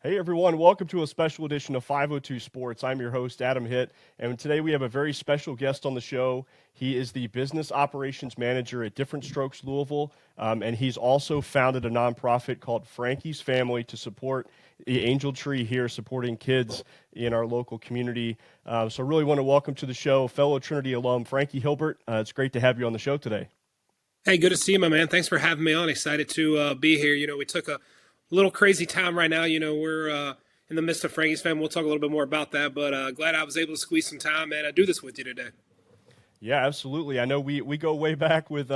Hey everyone, welcome to a special edition of 502 Sports. I'm your host, Adam Hitt, and today we have a very special guest on the show. He is the business operations manager at Different Strokes Louisville, and he's also founded a nonprofit called Frankie's Family to support the Angel Tree here, supporting kids in our local community. So I really want to welcome to the show fellow Trinity alum, Frankie Hilbert. It's great to have you on the show today. Hey, good to see you, my man. Thanks for having me on. Excited to be here. We took a little crazy time right now. We're in the midst of Frankie's Family. We'll talk a little bit more about that, but glad I was able to squeeze some time and do this with you today. Yeah, absolutely. I know we go way back with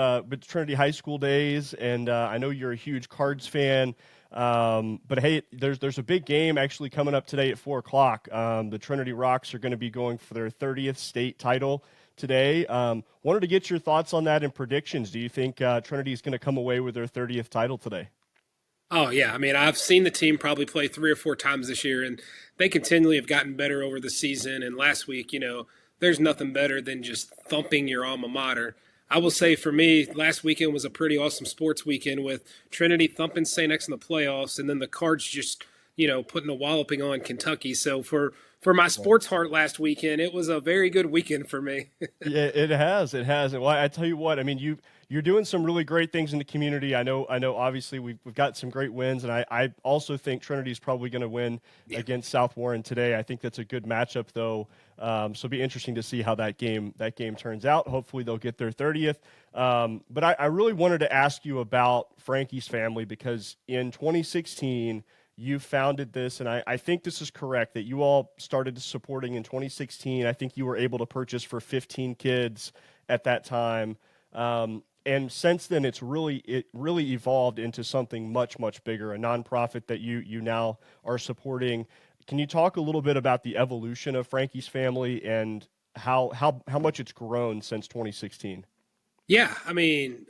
Trinity High School days, and I know you're a huge Cards fan. But hey, there's a big game actually coming up today at 4:00. The Trinity Rocks are going to be going for their 30th state title today. Wanted to get your thoughts on that and predictions. Do you think Trinity is going to come away with their 30th title today? Oh, yeah. I mean, I've seen the team probably play 3 or 4 times this year, and they continually have gotten better over the season. And last week, there's nothing better than just thumping your alma mater. I will say for me, last weekend was a pretty awesome sports weekend with Trinity thumping St. X in the playoffs, and then the Cards just, putting a walloping on Kentucky. So for my sports heart last weekend, it was a very good weekend for me. Yeah, it has. It has. Well, I tell you what, I mean, you're doing some really great things in the community. I know. Obviously, we've got some great wins, and I also think Trinity's probably going to win against South Warren today. I think that's a good matchup, though. So it'll be interesting to see how that game turns out. Hopefully, they'll get their 30th. But I really wanted to ask you about Frankie's Family because in 2016. You founded this, and I think this is correct, that you all started supporting in 2016. I think you were able to purchase for 15 kids at that time. And since then, it really evolved into something much, much bigger, a nonprofit that you now are supporting. Can you talk a little bit about the evolution of Frankie's Family and how much it's grown since 2016? Yeah, I mean,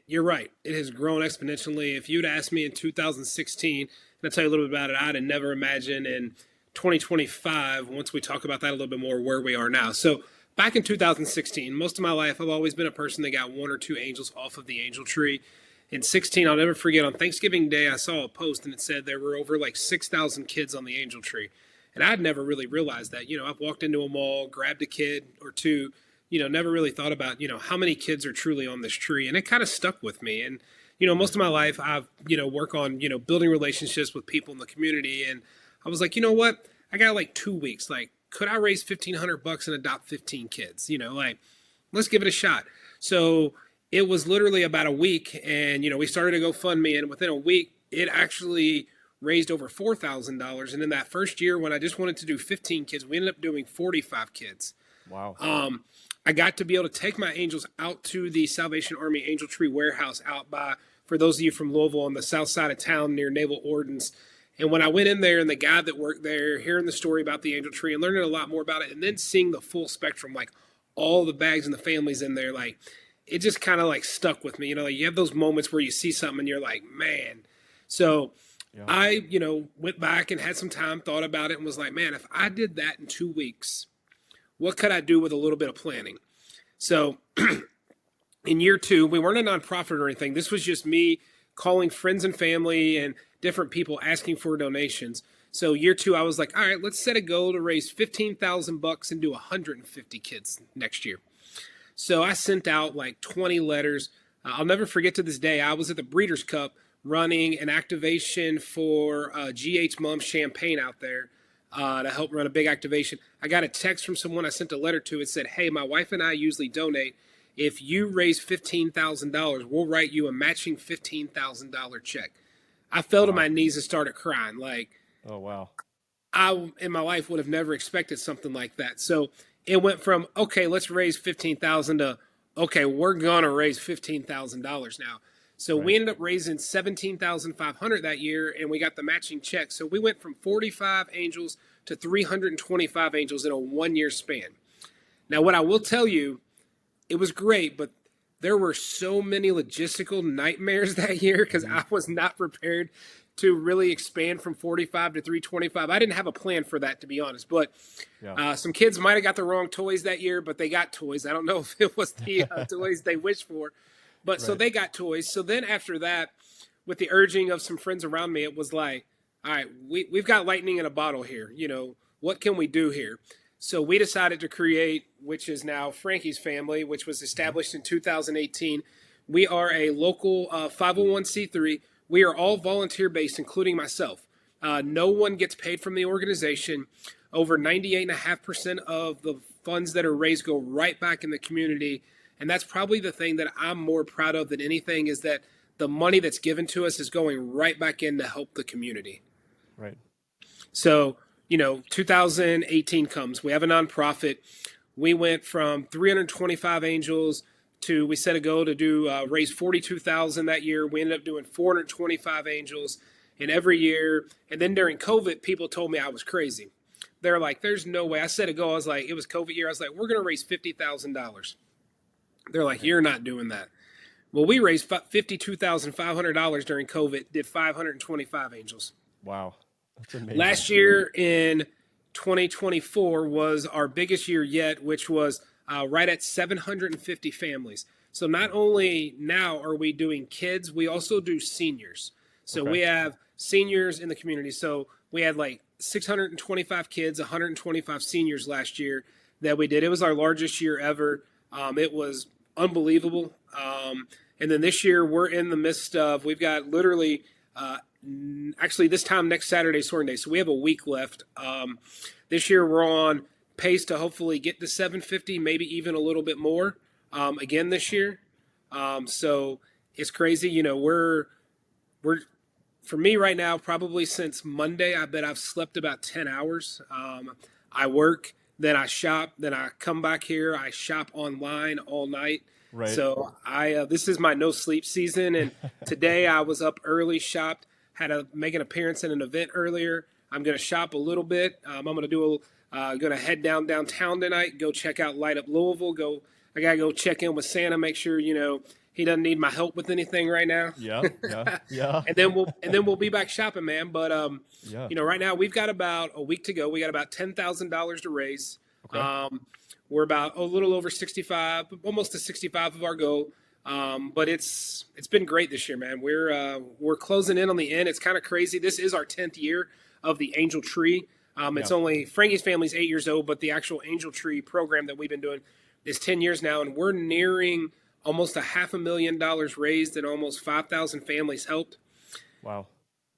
you're right. It has grown exponentially. If you'd asked me in 2016, and I'll tell you a little bit about it, I'd have never imagined in 2025, once we talk about that a little bit more, where we are now. So back in 2016, most of my life, I've always been a person that got 1 or 2 angels off of the angel tree. In 16, I'll never forget, on Thanksgiving Day, I saw a post and it said there were over like 6,000 kids on the angel tree. And I'd never really realized that. I've walked into a mall, grabbed a kid or two, never really thought about, how many kids are truly on this tree. And it kind of stuck with me. And, most of my life I've, work on, building relationships with people in the community. And I was like, you know what? I got like 2 weeks. Like, could I raise $1,500 and adopt 15 kids? Let's give it a shot. So it was literally about a week. And, we started a GoFundMe. And within a week, it actually raised over $4,000. And in that first year, when I just wanted to do 15 kids, we ended up doing 45 kids. Wow. I got to be able to take my angels out to the Salvation Army Angel Tree Warehouse out by, for those of you from Louisville, on the south side of town near Naval Ordnance. And when I went in there and the guy that worked there, hearing the story about the Angel Tree and learning a lot more about it, and then seeing the full spectrum, like all the bags and the families in there, like it just kind of like stuck with me. Like you have those moments where you see something and you're like, man. So yeah. I, went back and had some time, thought about it, and was like, man, if I did that in 2 weeks, what could I do with a little bit of planning? So in year 2, we weren't a nonprofit or anything. This was just me calling friends and family and different people asking for donations. So year 2, I was like, all right, let's set a goal to raise $15,000 and do 150 kids next year. So I sent out like 20 letters. I'll never forget to this day, I was at the Breeders' Cup running an activation for GH Mom Champagne out there. To help run a big activation. I got a text from someone I sent a letter to. It said, hey, my wife and I usually donate. If you raise $15,000, we'll write you a matching $15,000 check. I fell to my knees and started crying. Like, oh, wow. I, in my life, would have never expected something like that. So it went from, okay, let's raise $15,000 to, okay, we're going to raise $15,000 now. So we ended up raising $17,500 that year, and we got the matching check. So we went from 45 angels to 325 angels in a 1-year span. Now, what I will tell you, it was great, but there were so many logistical nightmares that year because I was not prepared to really expand from 45 to 325. I didn't have a plan for that, to be honest. But some kids might have got the wrong toys that year, but they got toys. I don't know if it was the toys they wished for. But so they got toys. So then after that, with the urging of some friends around me, it was like, all right, we've got lightning in a bottle here. What can we do here? So we decided to create, which is now Frankie's Family, which was established in 2018. We are a local 501c3. We are all volunteer based, including myself. No one gets paid from the organization. Over 98.5% of the funds that are raised go right back in the community. And that's probably the thing that I'm more proud of than anything, is that the money that's given to us is going right back in to help the community. Right. So, 2018 comes. We have a nonprofit. We went from 325 angels to, we set a goal to do raise 42,000 that year. We ended up doing 425 angels, and every year. And then during COVID, people told me I was crazy. They're like, "There's no way." I set a goal. I was like, it was COVID year. I was like, "We're going to raise $50,000." They're like, "You're not doing that." Well, we raised $52,500 during COVID. Did 525 angels. Wow. That's amazing. Last year in 2024 was our biggest year yet, which was right at 750 families. So not only now are we doing kids, we also do seniors. So we have seniors in the community. So we had like 625 kids, 125 seniors last year that we did. It was our largest year ever. It was unbelievable. And then this year we're in the midst of, we've got literally actually this time next Saturday, sorting day. So we have a week left. This year we're on pace to hopefully get to 750, maybe even a little bit more again this year. So it's crazy. We're for me right now, probably since Monday, I bet I've slept about 10 hours. I work, then I shop, then I come back here. I shop online all night. Right. So this is my no sleep season. And today I was up early, shopped, had to make an appearance at an event earlier. I'm going to shop a little bit. I'm going to head downtown tonight, go check out Light Up Louisville. I got to go check in with Santa, make sure, he doesn't need my help with anything right now. Yeah. and then we'll be back shopping, man. But right now we've got about a week to go. We got about $10,000 to raise. Okay. We're about a little over 65, almost to 65 of our goal. But it's been great this year, man. We're closing in on the end. It's kind of crazy. This is our 10th year of the Angel Tree. It's only Frankie's Family's 8 years old, but the actual Angel Tree program that we've been doing is 10 years now, and we're nearing almost $500,000 raised and almost 5,000 families helped. Wow.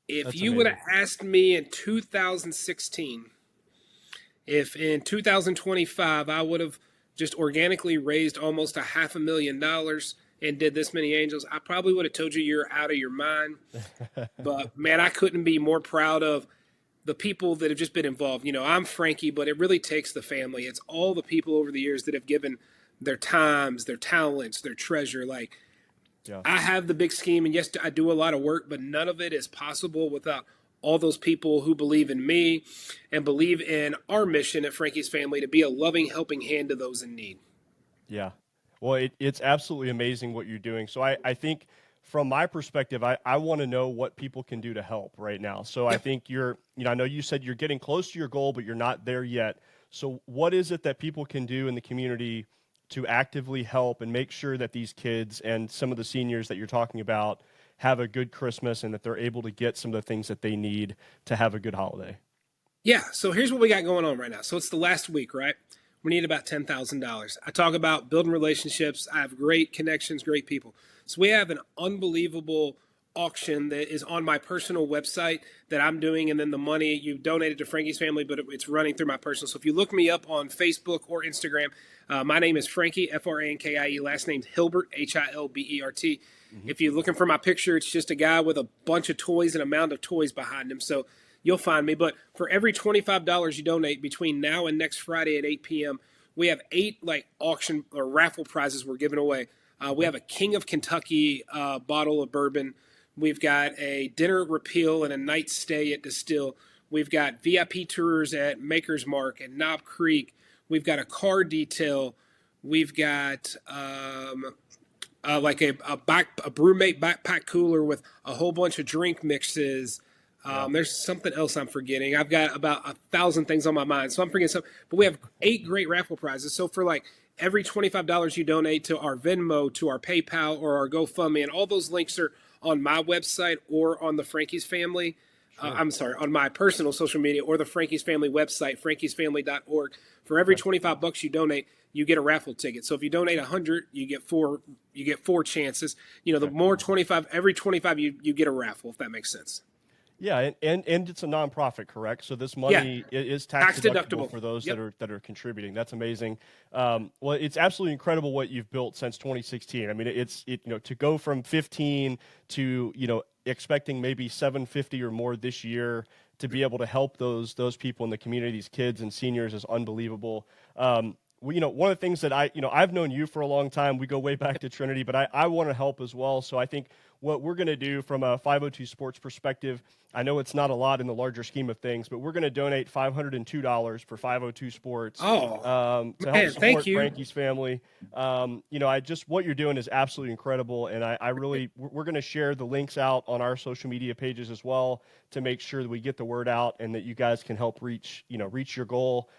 If you would have asked me in 2016, if in 2025 I would have just organically raised almost $500,000 and did this many angels, I probably would have told you you're out of your mind. But man, I couldn't be more proud of the people that have just been involved. I'm Frankie, but it really takes the family. It's all the people over the years that have given their times, their talents, their treasure. I have the big scheme, and yes, I do a lot of work, but none of it is possible without all those people who believe in me and believe in our mission at Frankie's Family to be a loving, helping hand to those in need. Yeah. Well, it's absolutely amazing what you're doing. So I think from my perspective, I want to know what people can do to help right now. So I think I know you said you're getting close to your goal, but you're not there yet. So what is it that people can do in the community to actively help and make sure that these kids and some of the seniors that you're talking about have a good Christmas and that they're able to get some of the things that they need to have a good holiday? Yeah, so here's what we got going on right now. So it's the last week, right? We need about $10,000. I talk about building relationships. I have great connections, great people. So we have an unbelievable auction that is on my personal website that I'm doing, and then the money you donated to Frankie's Family, but it's running through my personal. So if you look me up on Facebook or Instagram, my name is Frankie, Frankie, last name's Hilbert, Hilbert. Mm-hmm. If you're looking for my picture, it's just a guy with a bunch of toys and a mound of toys behind him. So you'll find me. But for every $25 you donate between now and next Friday at 8 p.m., we have 8 auction or raffle prizes we're giving away. We have a King of Kentucky bottle of bourbon. We've got a dinner at Repeal and a night stay at Distill. We've got VIP tours at Maker's Mark and Knob Creek. We've got a car detail. We've got a Brewmate backpack cooler with a whole bunch of drink mixes. There's something else I'm forgetting. I've got about 1,000 things on my mind, so I'm forgetting something. But we have 8 great raffle prizes. So for every $25 you donate to our Venmo, to our PayPal, or our GoFundMe, and all those links are on my website or on the Frankie's Family. I'm sorry, on my personal social media or the Frankie's Family website, frankiesfamily.org. For every 25 bucks you donate, you get a raffle ticket. So if you donate 100, you get four chances. You know, the more 25, every 25 you get a raffle, if that makes sense. Yeah, and it's a nonprofit, correct? So this Yeah, money is tax tax deductible deductible. for those Yep. that are contributing. That's amazing. Well, it's absolutely incredible what you've built since 2016. I mean, to go from 15 to expecting maybe 750 or more this year to be able to help those people in the community, these kids and seniors, is unbelievable. One of the things that I've known you for a long time. We go way back to Trinity, but I want to help as well. So I think what we're going to do from a 502 Sports perspective, I know it's not a lot in the larger scheme of things, but we're going to donate $502 for 502 Sports Oh, to help man, thank support you. Frankie's family. What you're doing is absolutely incredible, and we're going to share the links out on our social media pages as well to make sure that we get the word out and that you guys can help reach your goal.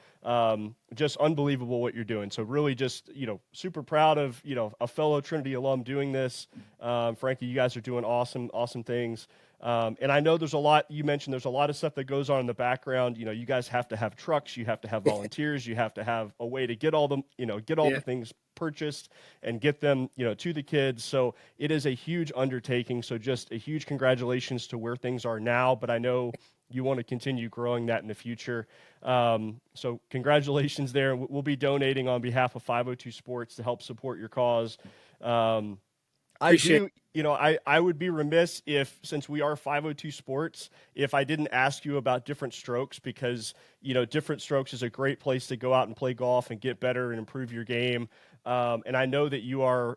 Just unbelievable what you're doing. So really just, super proud of, a fellow Trinity alum doing this. Frankie, you guys are doing awesome things. And I know you mentioned there's a lot of stuff that goes on in the background. You guys have to have trucks, you have to have volunteers, you have to have a way to get all Yeah. the things purchased and get them, to the kids. So it is a huge undertaking. So just a huge congratulations to where things are now, but I know you want to continue growing that in the future. So congratulations there. We'll be donating on behalf of 502 Sports to help support your cause. Appreciate it. I would be remiss since we are 502 Sports, if I didn't ask you about Different Strokes, because, Different Strokes is a great place to go out and play golf and get better and improve your game. And I know that you're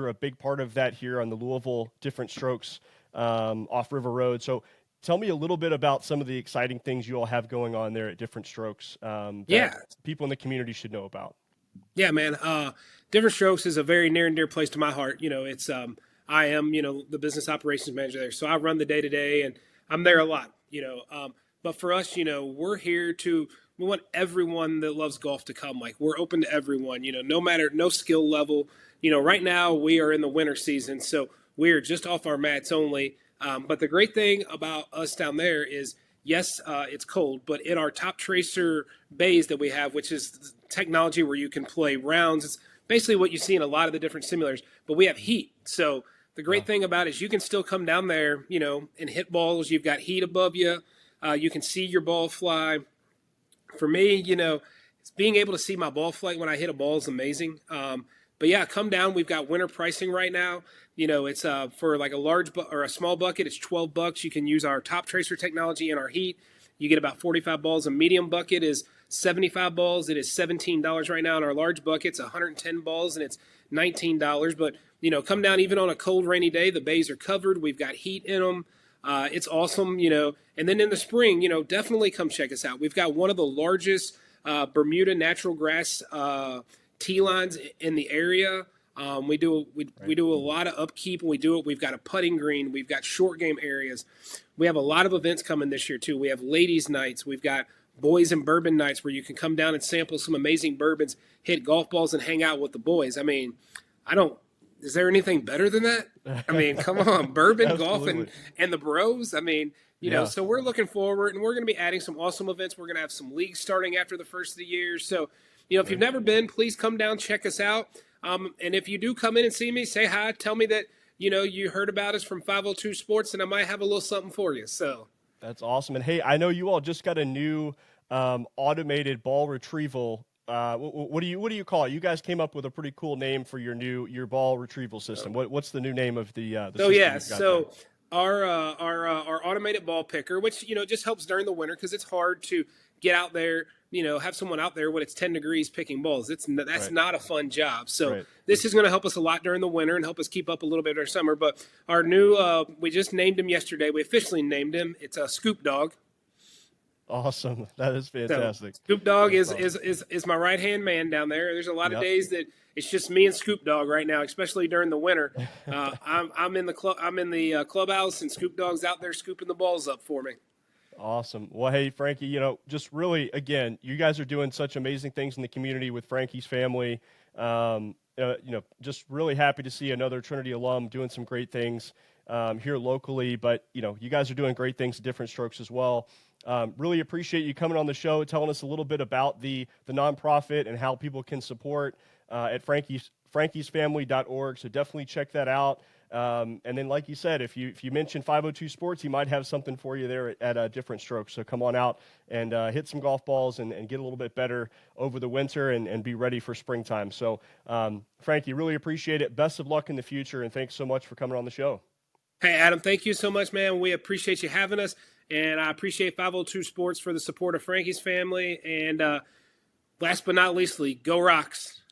a big part of that here on the Louisville Different Strokes off River Road. So tell me a little bit about some of the exciting things you all have going on there at Different Strokes that Yeah. people in the community should know about. Yeah, man. Different Strokes is a very near and dear place to my heart. It's I am the business operations manager there, so I run the day to day, and I'm there a lot. But for us, we're here we want everyone that loves golf to come. Like, we're open to everyone. No skill level. Right now we are in the winter season, so we are just off our mats only. But the great thing about us down there is, yes, it's cold, but in our top tracer bays that we have, which is technology where you can play rounds, it's basically what you see in a lot of the different simulators, but we have heat. So the great thing about it is you can still come down there, and hit balls. You've got heat above you. You can see your ball fly. For me, it's being able to see my ball flight when I hit a ball is amazing. But yeah, come down. We've got winter pricing right now. It's for like a large or a small bucket, it's $12. You can use our top tracer technology and our heat. You get about 45 balls. A medium bucket is 75 balls. It is $17 right now. And our large bucket's 110 balls, and it's $19. But come down even on a cold, rainy day. The bays are covered. We've got heat in them. It's awesome. And then in the spring, definitely come check us out. We've got one of the largest Bermuda natural grass tee lines in the area. We do a lot of upkeep when we do it. We've got a putting green. We've got short game areas. We have a lot of events coming this year too. We have ladies' nights. We've got boys and bourbon nights where you can come down and sample some amazing bourbons, hit golf balls, and hang out with the boys. I mean, is there anything better than that? I mean, come on, bourbon, golf, and the bros. I mean, so we're looking forward, and we're going to be adding some awesome events. We're going to have some leagues starting after the first of the year. So, if you've never been, please come down, check us out. And if you do come in and see me, say hi. Tell me that, you heard about us from 502 Sports, and I might have a little something for you. So That's awesome. And hey, I know you all just got a new automated ball retrieval. What do you call it? You guys came up with a pretty cool name for your ball retrieval system. What's the new name of the system you've got there? Our automated ball picker, which just helps during the winter because it's hard to get out there, have someone out there when it's 10 degrees picking balls. That's Right. not a fun job. So Right. this is going to help us a lot during the winter and help us keep up a little bit our summer. But our new, we just named him yesterday. We officially named him. It's a Scoop Dog. Awesome. That is fantastic. So, Scoop Dog That's is my right hand man down there. There's a lot of days that it's just me and Scoop Dog right now, especially during the winter. I'm in the clubhouse, and Scoop Dog's out there scooping the balls up for me. Awesome. Well, hey, Frankie, just really, again, you guys are doing such amazing things in the community with Frankie's family. Just really happy to see another Trinity alum doing some great things. here locally. But, you guys are doing great things at Different Strokes as well. Really appreciate you coming on the show, telling us a little bit about the nonprofit and how people can support at frankiesfamily.org. So definitely check that out. And then, like you said, if you mention 502 Sports, he might have something for you there at Different Strokes. So come on out and hit some golf balls and get a little bit better over the winter and be ready for springtime. So, Frankie, really appreciate it. Best of luck in the future, and thanks so much for coming on the show. Hey, Adam, thank you so much, man. We appreciate you having us, and I appreciate 502 Sports for the support of Frankie's family. And last but not leastly, go Rocks.